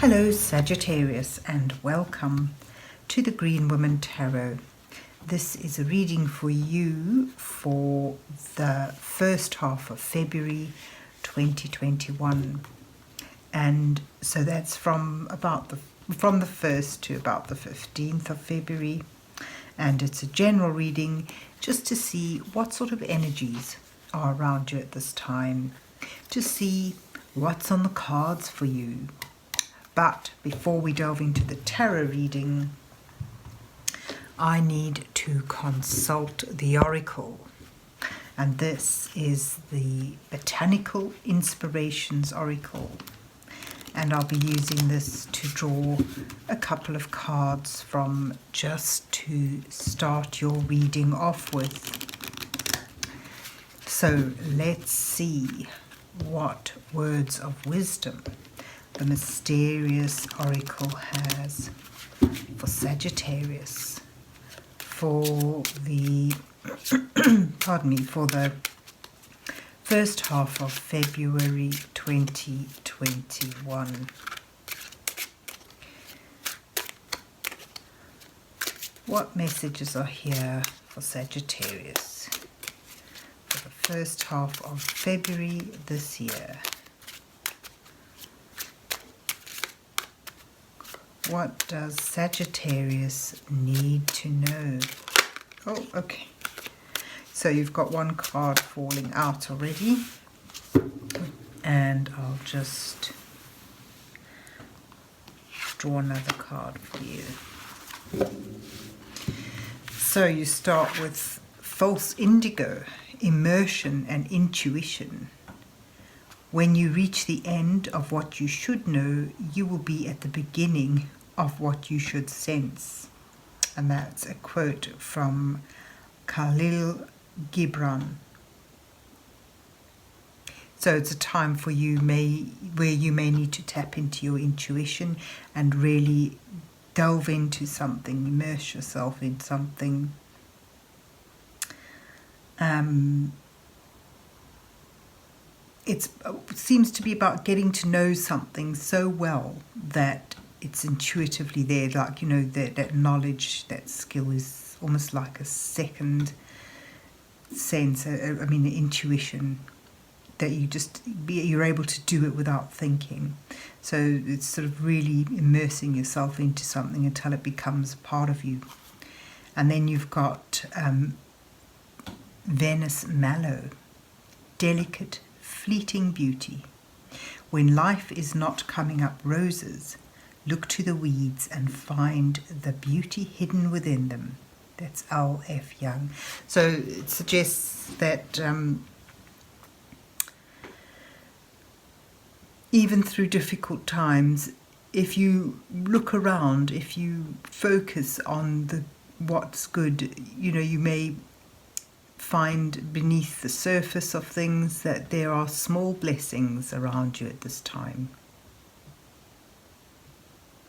Hello Sagittarius, and welcome to the Green Woman Tarot. This is a reading for you for the first half of February 2021, and so that's from the 1st to about the 15th of February, and it's a general reading just to see what sort of energies are around you at this time, to see what's on the cards for you. But before we delve into the tarot reading, I need to consult the oracle. And this is the Botanical Inspirations Oracle. And I'll be using this to draw a couple of cards from, just to start your reading off with. So let's see what words of wisdom the mysterious oracle has for Sagittarius for the for the first half of February 2021. What messages are here for Sagittarius for the first half of February this year? What does Sagittarius need to know? Oh, okay. So you've got one card falling out already. And I'll just draw another card for you. So you start with false indigo, immersion and intuition. When you reach the end of what you should know, you will be at the beginning of what you should sense. And that's a quote from Khalil Gibran. So it's a time for you where you may need to tap into your intuition and really delve into something, immerse yourself in something. It seems to be about getting to know something so well that it's intuitively there, like, you know, that knowledge, that skill is almost like a second sense, intuition, that you're able to do it without thinking. So it's sort of really immersing yourself into something until it becomes a part of you. And then you've got Venus Mallow, delicate, fleeting beauty. When life is not coming up roses, look to the weeds and find the beauty hidden within them. That's L.F. Young. So it suggests that even through difficult times, if you look around, if you focus on what's good, you know, you may find beneath the surface of things that there are small blessings around you at this time.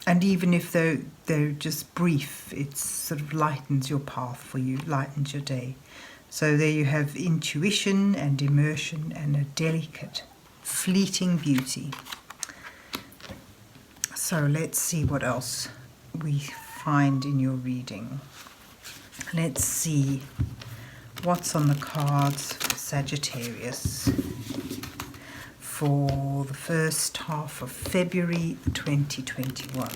And even if they're just brief, it sort of lightens your path for you, lightens your day. So there you have intuition and immersion and a delicate, fleeting beauty. So let's see what else we find in your reading. Let's see what's on the cards for Sagittarius for the first half of February 2021.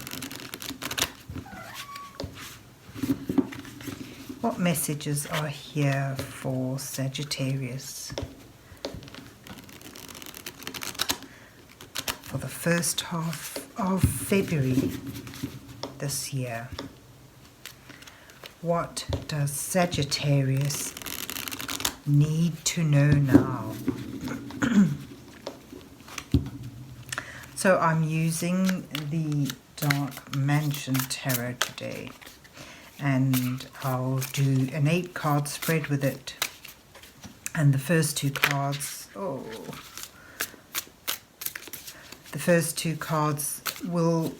What messages are here for Sagittarius for the first half of February this year? What does Sagittarius need to know now? So I'm using the Dark Mansion Tarot today, and I'll do an 8-card spread with it. And the first two cards, will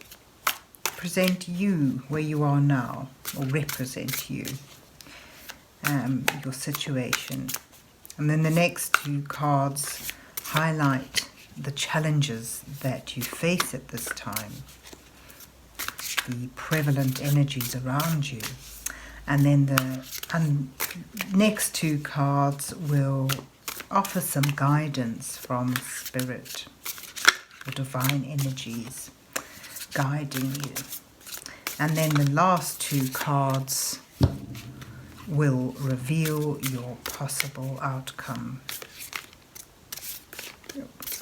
present you where you are now, or represent you, your situation. And then the next two cards highlight the challenges that you face at this time. the prevalent energies around you. And then the next two cards will offer some guidance from Spirit, the divine energies guiding you. And then the last two cards will reveal your possible outcome.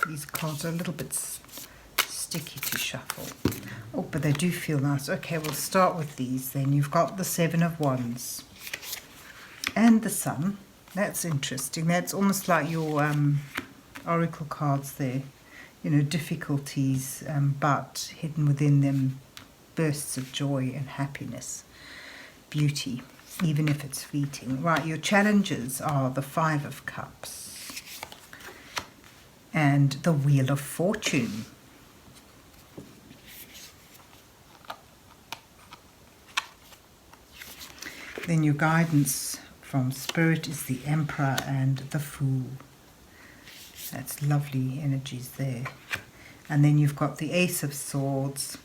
These cards are a little bit sticky to shuffle. Oh, but they do feel nice. Okay, we'll start with these then. You've got the Seven of Wands and the Sun. That's interesting. That's almost like your oracle cards there. You know, difficulties, but hidden within them bursts of joy and happiness, beauty, even if it's fleeting. Right, your challenges are the Five of Cups and the Wheel of Fortune. Then your guidance from Spirit is the Emperor and the Fool. That's lovely energies there. And then you've got the Ace of Swords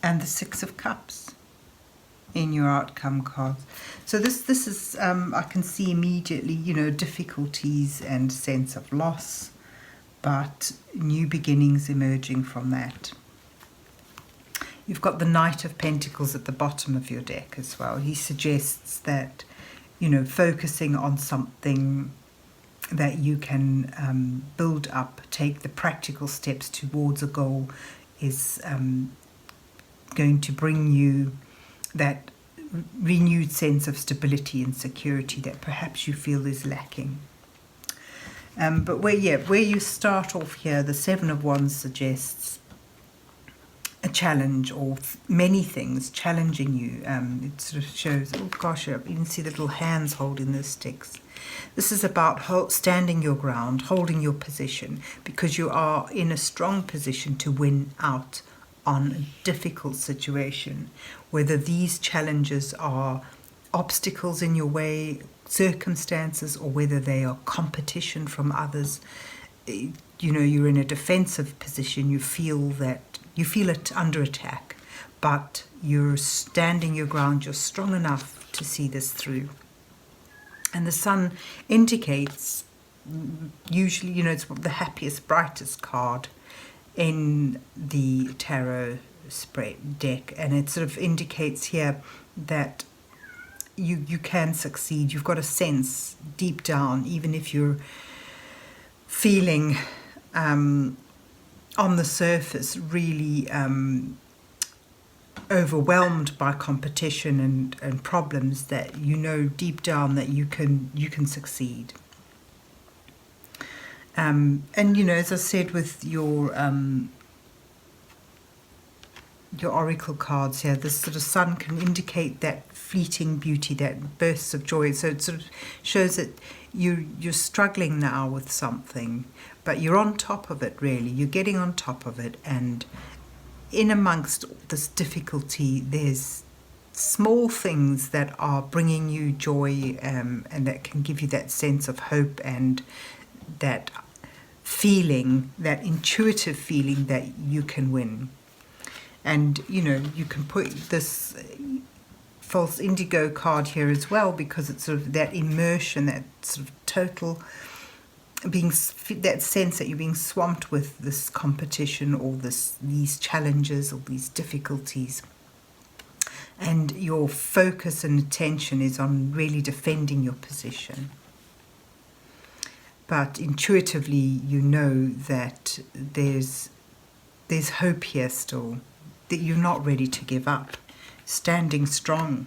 and the Six of Cups in your outcome cards. So this is, I can see immediately, you know, difficulties and sense of loss, but new beginnings emerging from that. You've got the Knight of Pentacles at the bottom of your deck as well. He suggests that, you know, focusing on something that you can build up, take the practical steps towards a goal is going to bring you that renewed sense of stability and security that perhaps you feel is lacking. But where you start off here, the Seven of Wands suggests a challenge or many things challenging you. It sort of shows, oh gosh, you can see the little hands holding the sticks. This is about standing your ground, holding your position, because you are in a strong position to win out on a difficult situation, whether these challenges are obstacles in your way, circumstances, or whether they are competition from others. You know, you're in a defensive position, you feel it under attack, but you're standing your ground, you're strong enough to see this through. And the Sun indicates, usually, you know, it's the happiest, brightest card in the tarot spread deck, and it sort of indicates here that you can succeed. You've got a sense deep down, even if you're feeling on the surface really overwhelmed by competition and problems, that you know deep down that you can succeed. And you know, as I said, with your oracle cards here, this sort of Sun can indicate that fleeting beauty, that bursts of joy. So it sort of shows that you're struggling now with something, but you're on top of it, really. You're getting on top of it, and in amongst this difficulty, there's small things that are bringing you joy, and that can give you that sense of hope and that feeling, that intuitive feeling that you can win. And you know, you can put this false indigo card here as well, because it's sort of that immersion, that sort of total that sense that you're being swamped with this competition or these challenges or these difficulties, and your focus and attention is on really defending your position. But intuitively, you know that there's hope here still, that you're not ready to give up, standing strong.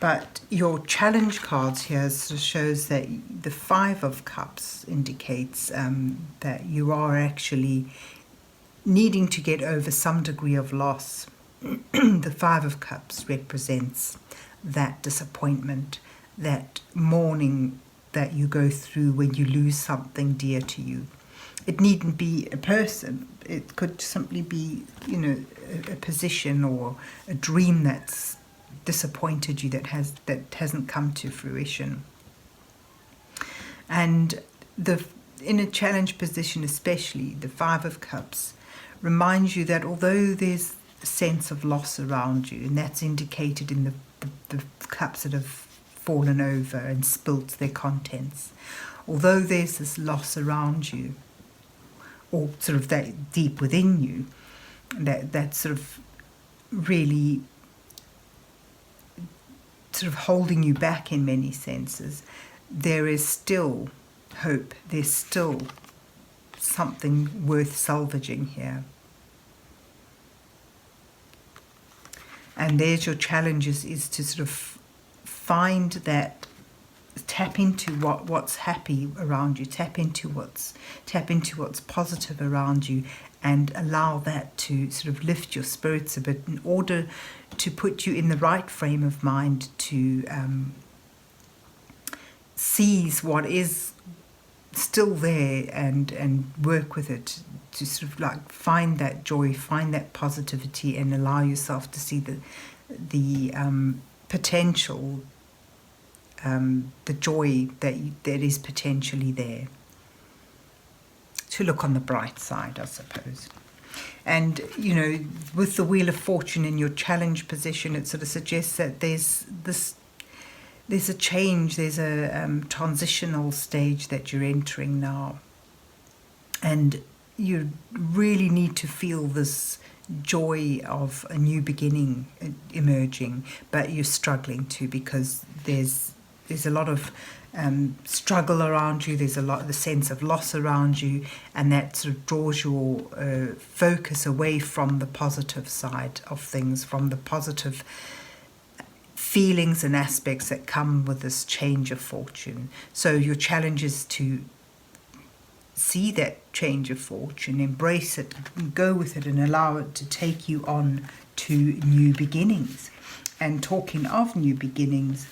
But your challenge cards here sort of shows that the Five of Cups indicates that you are actually needing to get over some degree of loss. The Five of Cups represents that disappointment, that mourning that you go through when you lose something dear to you. It needn't be a person. It could simply be, you know, a position or a dream that's disappointed you, that hasn't come to fruition. And the in a challenge position, especially the Five of Cups, reminds you that although there's a sense of loss around you, and that's indicated in the cups that have fallen over and spilt their contents, although there's this loss around you, or sort of that deep within you, that sort of really sort of holding you back in many senses, there is still hope. There's still something worth salvaging here. And there's your challenge is to sort of find that, tap into what's happy around you, tap into what's positive around you, and allow that to sort of lift your spirits a bit in order to put you in the right frame of mind to seize what is still there and work with it, to sort of like find that joy, find that positivity, and allow yourself to see the potential, the joy that is potentially there. To look on the bright side, I suppose. And, you know, with the Wheel of Fortune in your challenge position, it sort of suggests that there's a change, there's a transitional stage that you're entering now. And you really need to feel this joy of a new beginning emerging, but you're struggling to, because there's a lot of struggle around you, there's a lot of the sense of loss around you, and that sort of draws your focus away from the positive side of things, from the positive feelings and aspects that come with this change of fortune. So your challenge is to see that change of fortune, embrace it, go with it, and allow it to take you on to new beginnings. And talking of new beginnings,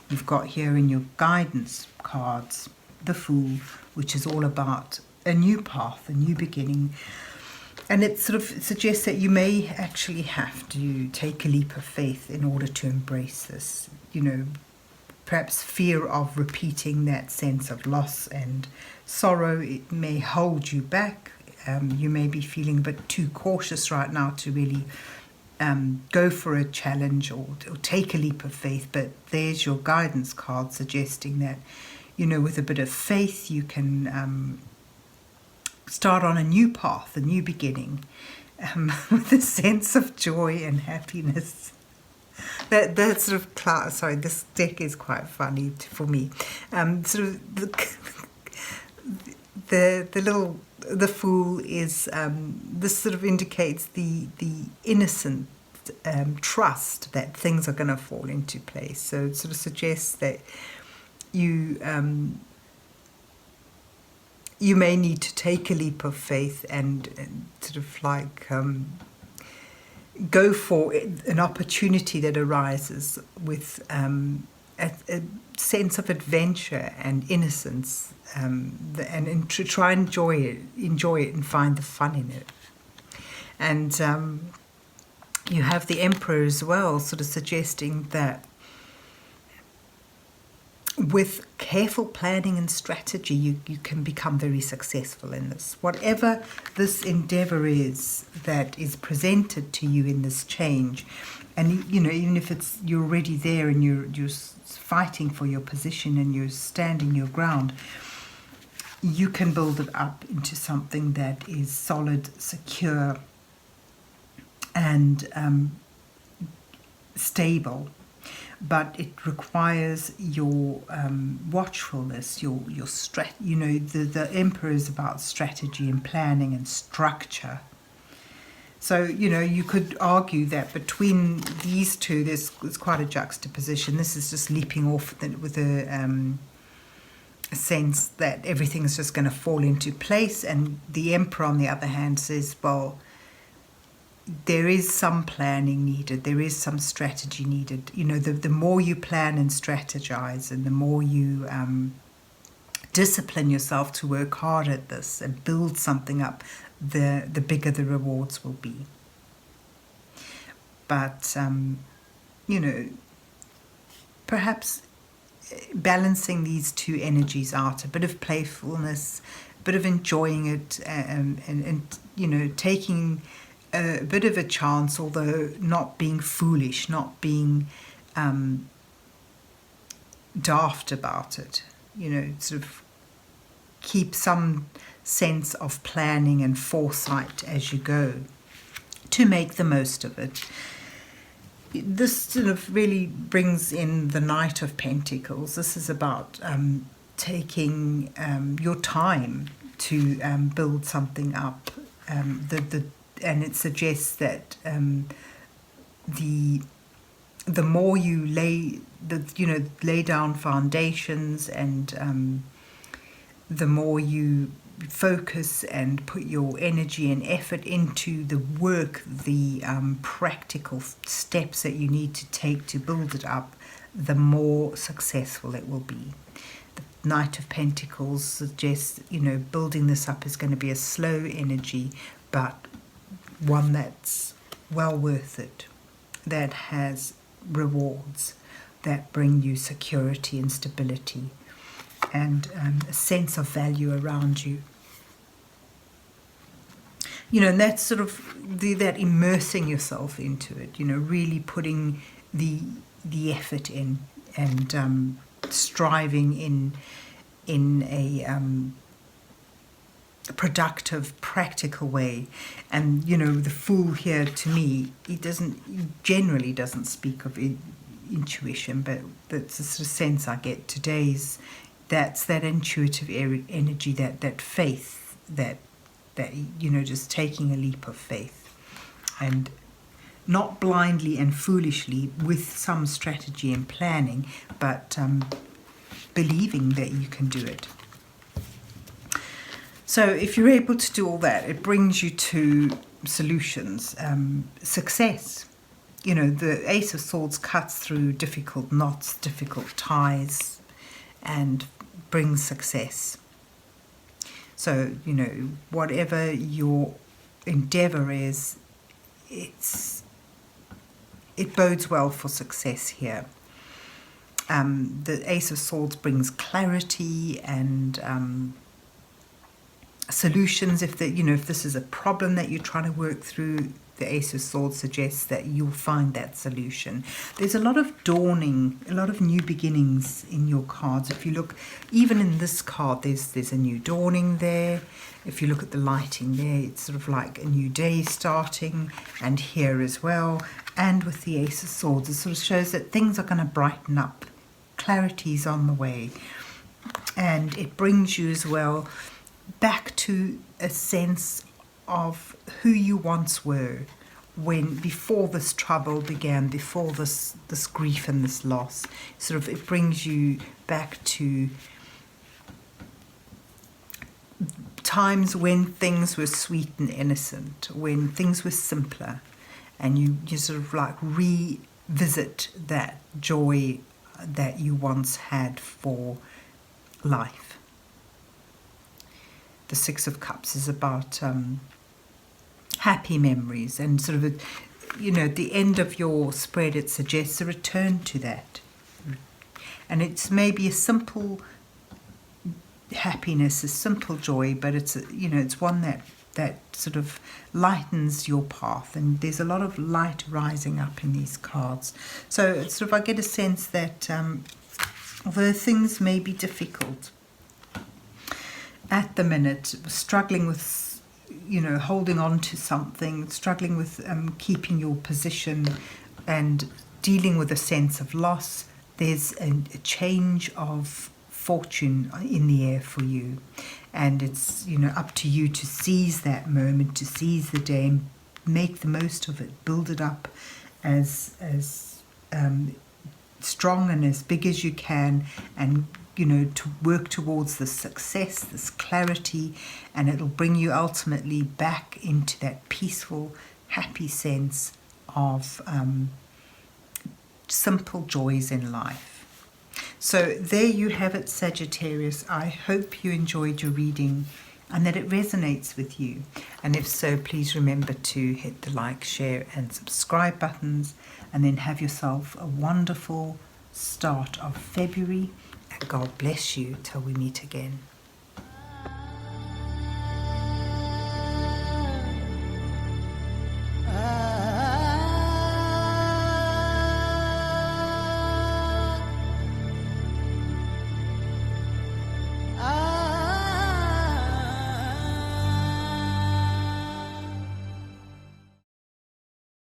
you've got here in your guidance cards the Fool, which is all about a new path, a new beginning. And it sort of suggests that you may actually have to take a leap of faith in order to embrace this. You know, perhaps fear of repeating that sense of loss and sorrow, it may hold you back. You may be feeling a bit too cautious right now to really go for a challenge or take a leap of faith. But there's your guidance card suggesting that, you know, with a bit of faith you can start on a new path, a new beginning, with a sense of joy and happiness. That sort of sorry, this deck is quite funny for me. Sort of the Fool is this sort of indicates the innocent trust that things are going to fall into place. So it sort of suggests that you may need to take a leap of faith and sort of like go for an opportunity that arises with a sense of adventure and innocence, and to try and enjoy it and find the fun in it. And you have the Emperor as well, sort of suggesting that with careful planning and strategy, you can become very successful in this. Whatever this endeavor is that is presented to you in this change, and you know, even if you're already there and you're fighting for your position and you're standing your ground, you can build it up into something that is solid, secure, and stable. But it requires your watchfulness, your you know, the Emperor is about strategy and planning and structure. So, you know, you could argue that between these two, there's quite a juxtaposition. This is just leaping off with a sense that everything is just going to fall into place, and the Emperor, on the other hand, says, well, there is some planning needed, there is some strategy needed. You know, the more you plan and strategize, and the more you discipline yourself to work hard at this and build something up, the bigger the rewards will be. But, you know, perhaps balancing these two energies out, a bit of playfulness, a bit of enjoying it, and you know, taking a bit of a chance, although not being foolish, not being daft about it. You know, sort of keep some sense of planning and foresight as you go to make the most of it. This sort of really brings in the Knight of Pentacles. This is about taking your time to build something up. And it suggests that the more you lay down foundations, and the more you focus and put your energy and effort into the work, the practical steps that you need to take to build it up, the more successful it will be. The Knight of Pentacles suggests, you know, building this up is going to be a slow energy, but one that's well worth it, that has rewards that bring you security and stability, and a sense of value around you. You know, and that's sort of that immersing yourself into it, you know, really putting the effort in, and striving in a productive, practical way. And, you know, the Fool here, to me, he generally doesn't speak of intuition, but that's the sort of sense I get today's. That's that intuitive energy, that faith, that you know, just taking a leap of faith, and not blindly and foolishly, with some strategy and planning, but believing that you can do it. So if you're able to do all that, it brings you to solutions, success. You know, the Ace of Swords cuts through difficult knots, difficult ties, and brings success. So, you know, whatever your endeavour is, it bodes well for success here. The Ace of Swords brings clarity and solutions. If this is a problem that you're trying to work through, the Ace of Swords suggests that you'll find that solution. There's a lot of dawning, a lot of new beginnings in your cards. If you look, even in this card, there's a new dawning there. If you look at the lighting there, it's sort of like a new day starting, and here as well. And with the Ace of Swords, it sort of shows that things are going to brighten up. Clarity's on the way. And it brings you as well back to a sense of who you once were, before this trouble began, before this grief and this loss. Sort of, it brings you back to times when things were sweet and innocent, when things were simpler, and you sort of like revisit that joy that you once had for life. The Six of Cups is about happy memories, and sort of, you know, at the end of your spread, it suggests a return to that. And it's maybe a simple happiness, a simple joy, but it's one that sort of lightens your path, and there's a lot of light rising up in these cards. So it's sort of, I get a sense that although things may be difficult at the minute, struggling with, you know, holding on to something, struggling with keeping your position, and dealing with a sense of loss, there's a change of fortune in the air for you. And it's, you know, up to you to seize that moment, to seize the day, and make the most of it, build it up as strong and as big as you can, and, you know, to work towards this success, this clarity, and it'll bring you ultimately back into that peaceful, happy sense of simple joys in life. So there you have it, Sagittarius. I hope you enjoyed your reading and that it resonates with you. And if so, please remember to hit the like, share and subscribe buttons, and then have yourself a wonderful start of February. And God bless you till we meet again.